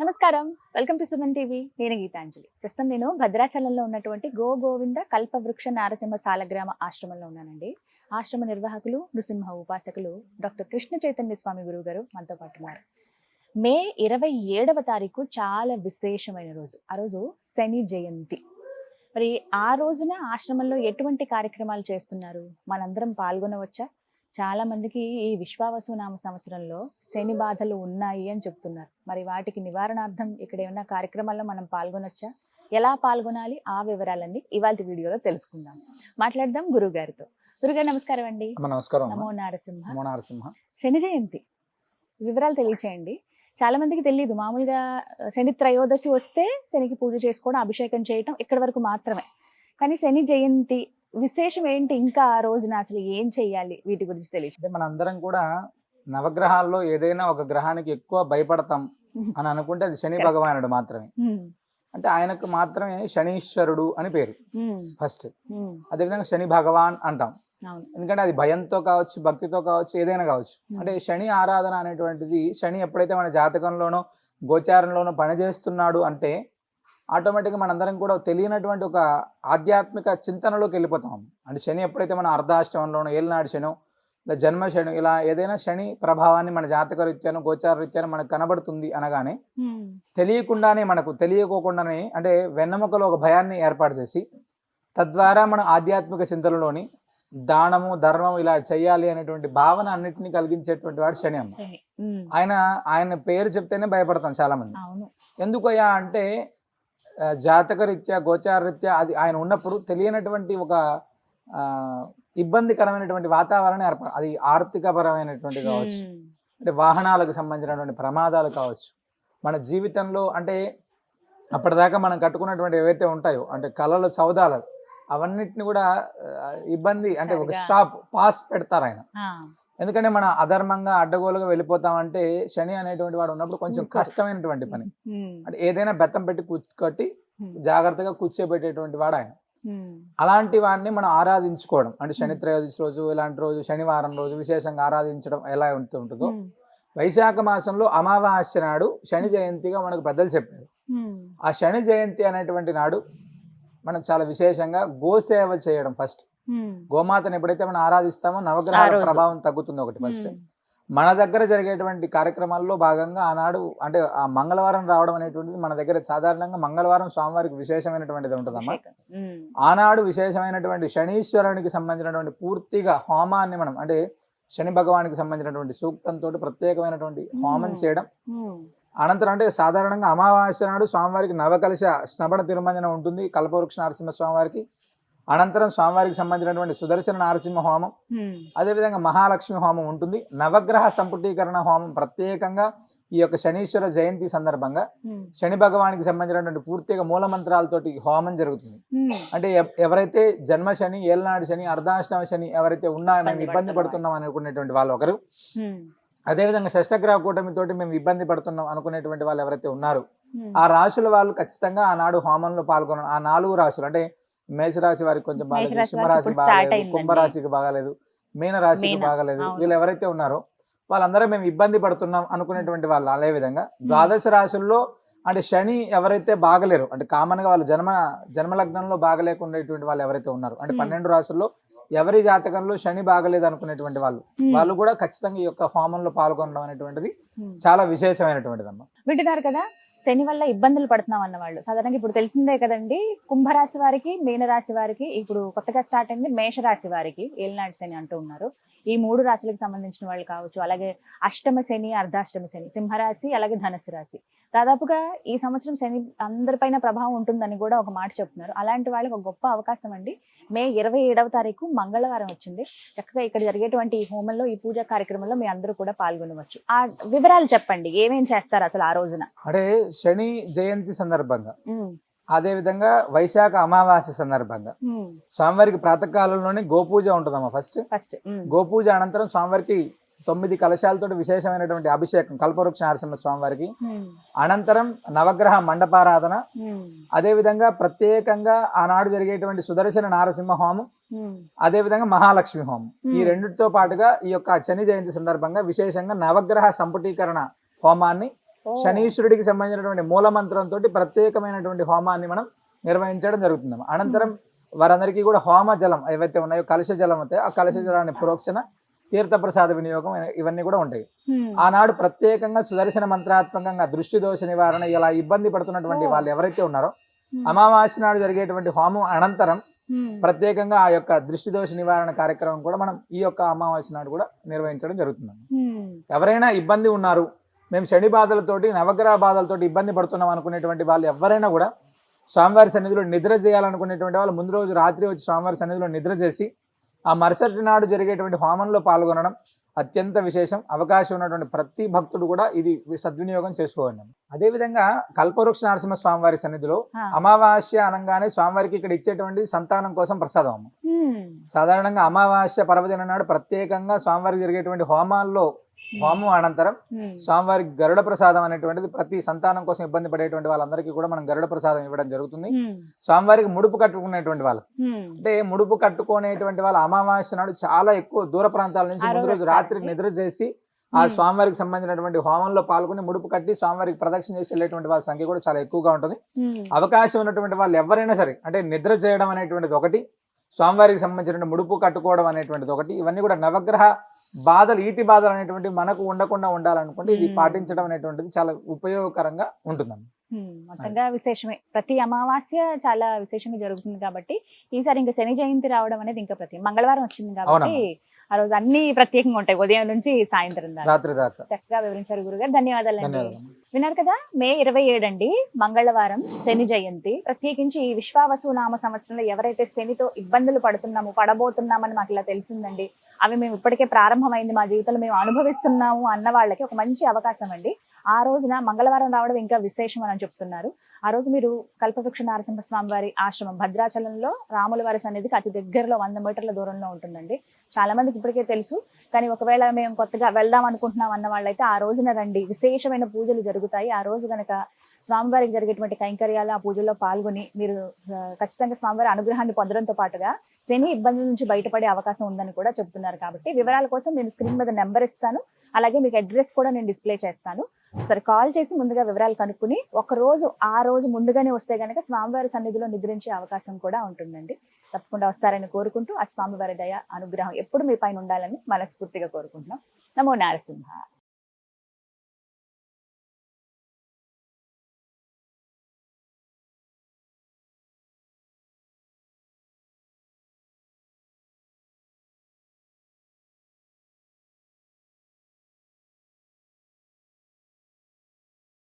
నమస్కారం, welcome to Suman TV. నేను గీతాంజలి. ప్రస్తుతం నేను భద్రాచలంలో ఉన్నటువంటి గోవింద కల్పవృక్ష నారసింహ సాలగ్రామ ఆశ్రమంలో ఉన్నానండి. ఆశ్రమ నిర్వాహకులు నృసింహ ఉపాసకులు డాక్టర్ కృష్ణ చైతన్య స్వామి గురువు గారు మనతో పాటు ఉన్నారు. మే 27వ తారీఖు చాలా విశేషమైన రోజు. ఆ రోజు శని జయంతి. మరి ఆ రోజున ఆశ్రమంలో ఎటువంటి కార్యక్రమాలు చేస్తున్నారు, మనందరం పాల్గొనవచ్చా? చాలా మందికి ఈ విశ్వావసు నామ సంవత్సరంలో శని బాధలు ఉన్నాయి అని చెప్తున్నారు. మరి వాటికి నివారణార్థం ఇక్కడ ఏమైనా కార్యక్రమాల్లో మనం పాల్గొనొచ్చా? ఎలా పాల్గొనాలి? ఆ వివరాలన్నీ ఇవాళ వీడియోలో తెలుసుకుందాం. మాట్లాడదాం గురువు గారితో. గురుగారు నమస్కారం అండి. నమస్కారం. నమో నారసింహ. నమో నారసింహ. శని జయంతి వివరాలు తెలియచేయండి. చాలా మందికి తెలియదు. మామూలుగా శని త్రయోదశి వస్తే శనికి పూజ చేసుకోవడం, అభిషేకం చేయటం ఇక్కడి వరకు మాత్రమే. కానీ శని జయంతి విశేషం ఏంటి? ఇంకా ఆ రోజున అసలు ఏం చెయ్యాలి? వీటి గురించి తెలియదు. అంటే మన అందరం కూడా నవగ్రహాల్లో ఏదైనా ఒక గ్రహానికి ఎక్కువ భయపడతాం అని అనుకుంటే అది శని భగవానుడు మాత్రమే. అంటే ఆయనకు మాత్రమే శనీశ్వరుడు అని పేరు ఫస్ట్. అదేవిధంగా శని భగవాన్ అంటాం. ఎందుకంటే అది భయంతో కావచ్చు, భక్తితో కావచ్చు, ఏదైనా కావచ్చు. అంటే శని ఆరాధన అనేటువంటిది, శని ఎప్పుడైతే మన జాతకంలోనో గోచారంలోనో పనిచేస్తున్నాడు అంటే ఆటోమేటిక్గా మనందరం కూడా తెలియనటువంటి ఒక ఆధ్యాత్మిక చింతనలోకి వెళ్ళిపోతాం. అంటే శని ఎప్పుడైతే మన అర్ధాష్టమంలోనో, ఏలినాడు శనో, ఇలా జన్మ శని, ఇలా ఏదైనా శని ప్రభావాన్ని మన జాతక రీత్యాను గోచార రీత్యాను మనకు కనబడుతుంది అనగానే తెలియకుండానే, మనకు తెలియకోకుండానే, అంటే వెన్నెముకలో ఒక భయాన్ని ఏర్పాటు చేసి తద్వారా మన ఆధ్యాత్మిక చింతనలోని దానము, ధర్మం ఇలా చెయ్యాలి అనేటువంటి భావన అన్నిటినీ కలిగించేటువంటి వాడు శని అమ్మ. ఆయన పేరు చెప్తేనే భయపడతాం చాలా మంది. ఎందుకయ్యా అంటే జాతక రీత్యా గోచార రీత్యా అది ఆయన ఉన్నప్పుడు తెలియనటువంటి ఒక ఇబ్బందికరమైనటువంటి వాతావరణం ఏర్పడ, అది ఆర్థికపరమైనటువంటి కావచ్చు, అంటే వాహనాలకు సంబంధించినటువంటి ప్రమాదాలు కావచ్చు, మన జీవితంలో అంటే అప్పటిదాకా మనం కట్టుకున్నటువంటి ఏవైతే ఉంటాయో అంటే కళలు, సౌదాలు, అవన్నిటిని కూడా ఇబ్బంది, అంటే ఒక స్టాప్, పాస్ పెడతారు ఆయన. ఎందుకంటే మనం అధర్మంగా అడ్డగోలుగా వెళ్ళిపోతామంటే శని అనేటువంటి వాడు ఉన్నప్పుడు కొంచెం కష్టమైనటువంటి పని. అంటే ఏదైనా బెత్తం పెట్టి కట్టి జాగ్రత్తగా కూర్చోబెట్టేటువంటి వాడు ఆయన. అలాంటి వాడిని మనం ఆరాధించుకోవడం, అంటే శని త్రయోదశి రోజు, ఇలాంటి రోజు, శనివారం రోజు విశేషంగా ఆరాధించడం ఎలా ఉంటుందో, వైశాఖ మాసంలో అమావాస్య నాడు శని జయంతిగా మనకు పెద్దలు చెప్పారు. ఆ శని జయంతి అనేటువంటి నాడు మనం చాలా విశేషంగా గోసేవ చేయడం. ఫస్ట్ గోమాతను ఎప్పుడైతే మనం ఆరాధిస్తామో నవగ్రహాల ప్రభావం తగ్గుతుంది ఒకటి. ఫస్ట్ మన దగ్గర జరిగేటువంటి కార్యక్రమాల్లో భాగంగా ఆనాడు, అంటే ఆ మంగళవారం రావడం అనేటువంటిది మన దగ్గర సాధారణంగా మంగళవారం స్వామివారికి విశేషమైనటువంటిది ఉంటుందమ్మా. ఆనాడు విశేషమైనటువంటి శనీశ్వరునికి సంబంధించినటువంటి పూర్తిగా హోమాన్ని మనం, అంటే శని భగవానికి సంబంధించినటువంటి సూక్తంతో ప్రత్యేకమైనటువంటి హోమం చేయడం. అనంతరం అంటే సాధారణంగా అమావాస్య నాడు స్వామివారికి నవకలశ స్నపన తిరుమంజనం ఉంటుంది కల్పవృక్ష నరసింహ స్వామివారికి. అనంతరం స్వామివారికి సంబంధించినటువంటి సుదర్శన నరసింహ హోమం, అదేవిధంగా మహాలక్ష్మి హోమం ఉంటుంది. నవగ్రహ సంపుటీకరణ హోమం ప్రత్యేకంగా ఈ యొక్క శనీశ్వర జయంతి సందర్భంగా శని భగవానికి సంబంధించినటువంటి పూర్తిగా మూల మంత్రాలతోటి హోమం జరుగుతుంది. అంటే ఎవరైతే జన్మ శని, ఏలనాడు శని, అర్ధాష్టమ శని ఎవరైతే ఉన్నారో, మేము ఇబ్బంది పడుతున్నాం అనుకునేటువంటి వాళ్ళు ఒకరు, అదేవిధంగా షష్టగ్రహ కూటమితోటి మేము ఇబ్బంది పడుతున్నాం అనుకునేటువంటి వాళ్ళు ఎవరైతే ఉన్నారు, ఆ రాశుల వాళ్ళు ఖచ్చితంగా ఆనాడు హోమంలో పాల్గొన. ఆ 4 రాశులు, అంటే మేషరాశి వారికి కొంచెం బాగాలేదు, సింహరాశి బాగాలేదు, కుంభరాశికి బాగాలేదు, మీనరాశికి బాగాలేదు, వీళ్ళు ఎవరైతే ఉన్నారో వాళ్ళందరూ మేము ఇబ్బంది పడుతున్నాం అనుకునేటువంటి వాళ్ళు. అదేవిధంగా ద్వాదశ రాశుల్లో అంటే శని ఎవరైతే బాగలేరు, అంటే కామన్ గా వాళ్ళు జన్మలగ్నంలో బాగలేకుండేటువంటి వాళ్ళు ఎవరైతే ఉన్నారు, అంటే 12 రాశుల్లో ఎవరి జాతకంలో శని బాగలేదు అనుకునేటువంటి వాళ్ళు కూడా ఖచ్చితంగా ఈ యొక్క హోమంలో పాల్గొనడం అనేటువంటిది చాలా విశేషమైనటువంటిది అమ్మ. వింటున్నారు కదా, శని వల్ల ఇబ్బందులు పడుతున్నాం అన్న వాళ్ళు సాధారణంగా ఇప్పుడు తెలిసిందే కదండి. కుంభరాశి వారికి, మీనరాశి వారికి, ఇప్పుడు కొత్తగా స్టార్ట్ అయింది మేషరాశి వారికి ఏలినాటి శని అంటూ ఉన్నారు. ఈ 3 రాశులకు సంబంధించిన వాళ్ళు కావచ్చు. అలాగే అష్టమ శని, అర్ధాష్టమ శని, సింహరాశి, అలాగే ధనుసు రాశి. దాదాపుగా ఈ సంవత్సరం శని అందరిపైన ప్రభావం ఉంటుందని కూడా ఒక మాట చెప్తున్నారు. అలాంటి వాళ్ళకి ఒక గొప్ప అవకాశం అండి. మే 27వ తారీఖు మంగళవారం వచ్చింది. చక్కగా ఇక్కడ జరిగేటువంటి ఈ హోమంలో, ఈ పూజా కార్యక్రమంలో మీ అందరూ కూడా పాల్గొనవచ్చు. ఆ వివరాలు చెప్పండి, ఏమేం చేస్తారు అసలు ఆ రోజున? అంటే శని జయంతి సందర్భంగా, అదే విధంగా వైశాఖ అమావాస్య సందర్భంగా స్వామివారికి ప్రాతకాలంలోనే గోపూజ ఉంటుందమ్మా. ఫస్ట్ గోపూజ అనంతరం స్వామివారికి 9 కలశాలతో విశేషమైనటువంటి అభిషేకం కల్పవృక్ష నరసింహ స్వామివారికి. అనంతరం నవగ్రహ మండపారాధన, అదే విధంగా ప్రత్యేకంగా ఆనాడు జరిగేటువంటి సుదర్శన నారసింహ హోమం, అదే విధంగా మహాలక్ష్మి హోమం. ఈ రెండిటితో పాటుగా ఈ యొక్క శని జయంతి సందర్భంగా విశేషంగా నవగ్రహ సంపుటీకరణ హోమాన్ని ఓ. శనీశ్వరుడికి సంబంధించినటువంటి మూల మంత్రంతో ప్రత్యేకమైనటువంటి హోమాన్ని మనం నిర్వహించడం జరుగుతుంది. అనంతరం వారందరికీ కూడా హోమ జలం ఏవైతే ఉన్నాయో కలశ జలం అవుతాయో ఆ కలశ జలాన్ని ప్రోక్షణ, తీర్థ ప్రసాద వినియోగం ఇవన్నీ కూడా ఉంటాయి. ఆనాడు ప్రత్యేకంగా సుదర్శన మంత్రాత్మకంగా దృష్టి దోష నివారణ ఇలా ఇబ్బంది పడుతున్నటువంటి వాళ్ళు ఎవరైతే ఉన్నారో అమావాస్య నాడు జరిగేటువంటి హోమం అనంతరం ప్రత్యేకంగా ఆ యొక్క దృష్టి దోష నివారణ కార్యక్రమం కూడా మనం ఈ యొక్క అమావాస్య నాడు కూడా నిర్వహించడం జరుగుతుంది. ఎవరైనా ఇబ్బంది ఉన్నారు, మేము శని బాధలతోటి నవగ్రహ బాధలతోటి ఇబ్బంది పడుతున్నాం అనుకునేటువంటి వాళ్ళు ఎవరైనా కూడా స్వామివారి సన్నిధిలో నిద్ర చేయాలనుకునేటువంటి వాళ్ళు ముందు రోజు రాత్రి వచ్చి స్వామివారి సన్నిధిలో నిద్ర చేసి ఆ మరుసటి నాడు జరిగేటువంటి హోమంలో పాల్గొనడం అత్యంత విశేషం. అవకాశం ఉన్నటువంటి ప్రతి భక్తుడు కూడా ఇది సద్వినియోగం చేసుకోవాలి. అదేవిధంగా కల్పవృక్ష నరసింహ స్వామివారి సన్నిధిలో అమావాస్య అనగానే స్వామివారికి ఇక్కడ ఇచ్చేటువంటి సంతానం కోసం ప్రసాదం అమ్మ. సాధారణంగా అమావాస్య పర్వదిన నాడు ప్రత్యేకంగా స్వామివారికి జరిగేటువంటి హోమం అనంతరం స్వామివారికి గరుడ ప్రసాదం అనేటువంటిది ప్రతి సంతానం కోసం ఇబ్బంది పడేటువంటి వాళ్ళందరికీ కూడా మనం గరుడ ప్రసాదం ఇవ్వడం జరుగుతుంది. స్వామివారికి ముడుపు కట్టుకునేటువంటి వాళ్ళు అంటే ముడుపు కట్టుకునేటువంటి వాళ్ళు అమావాస్య నాడు చాలా ఎక్కువ దూర ప్రాంతాల నుంచి ముందు రోజు రాత్రి నిద్ర చేసి ఆ స్వామివారికి సంబంధించినటువంటి హోమంలో పాల్గొని ముడుపు కట్టి స్వామివారికి ప్రదక్షిణ చేసి వెళ్ళేటువంటి వాళ్ళ సంఖ్య కూడా చాలా ఎక్కువగా ఉంటుంది. అవకాశం ఉన్నటువంటి వాళ్ళు ఎవరైనా సరే అంటే నిద్ర చేయడం అనేటువంటిది ఒకటి, స్వామివారికి సంబంధించిన ముడుపు కట్టుకోవడం అనేటువంటిది ఒకటి, ఇవన్నీ కూడా నవగ్రహ బాధలు ఈతి బాధలు అనేటువంటి మనకు ఉండకుండా ఉండాలనుకుంటే ఇది పాటించడం అనేటువంటిది చాలా ఉపయోగకరంగా ఉంటుందండి. మొత్తంగా విశేషమే, ప్రతి అమావాస్య చాలా విశేషంగా జరుగుతుంది కాబట్టి ఈసారి ఇంకా శని జయంతి రావడం అనేది ఇంకా మంగళవారం వచ్చింది కాబట్టి ఆ రోజు అన్ని ప్రత్యేకంగా ఉంటాయి, ఉదయం నుంచి సాయంత్రం రాత్రి దాకా. చక్కగా వివరించారు గురుగారు, ధన్యవాదాలు. విన్నారు కదా, మే 27 అండి మంగళవారం శని జయంతి. ప్రత్యేకించి ఈ విశ్వావసు నామ సంవత్సరంలో ఎవరైతే శనితో ఇబ్బందులు పడబోతున్నామని మాకు ఇలా తెలిసిందండి, అవి మేము ఇప్పటికే ప్రారంభమైంది మా జీవితంలో మేము అనుభవిస్తున్నాము అన్న వాళ్ళకి ఒక మంచి అవకాశం అండి. ఆ రోజున మంగళవారం రావడం ఇంకా విశేషం అని చెప్తున్నారు. ఆ రోజు మీరు కల్పవృక్ష నరసింహస్వామి వారి ఆశ్రమం భద్రాచలంలో రాముల వారి సన్నిధికి అతి దగ్గరలో 100 మీటర్ల దూరంలో ఉంటుందండి. చాలా మందికి ఇప్పటికే తెలుసు, కానీ ఒకవేళ మేము కొత్తగా వెళ్దాం అనుకుంటున్నాం అన్న వాళ్ళైతే ఆ రోజున రండి, విశేషమైన పూజలు జరుగుతాయి. ఆ రోజు కనుక స్వామివారికి జరిగేటువంటి కైంకర్యాలు ఆ పూజల్లో పాల్గొని మీరు ఖచ్చితంగా స్వామివారి అనుగ్రహాన్ని పొందడంతో పాటుగా శని ఇబ్బందుల నుంచి బయటపడే అవకాశం ఉందని కూడా చెప్తున్నారు. కాబట్టి వివరాల కోసం నేను స్క్రీన్ మీద నెంబర్ ఇస్తాను, అలాగే మీకు అడ్రస్ కూడా నేను డిస్ప్లే చేస్తాను. సరే, కాల్ చేసి ముందుగా వివరాలు కనుక్కుని ఆ రోజు ముందుగానే వస్తే గనక స్వామివారి సన్నిధిలో నిద్రించే అవకాశం కూడా ఉంటుందండి. తప్పకుండా వస్తారని కోరుకుంటూ ఆ స్వామివారి దయ అనుగ్రహం ఎప్పుడు మీ పైన ఉండాలని మనస్ఫూర్తిగా కోరుకుంటున్నాం. నమో నారసింహ.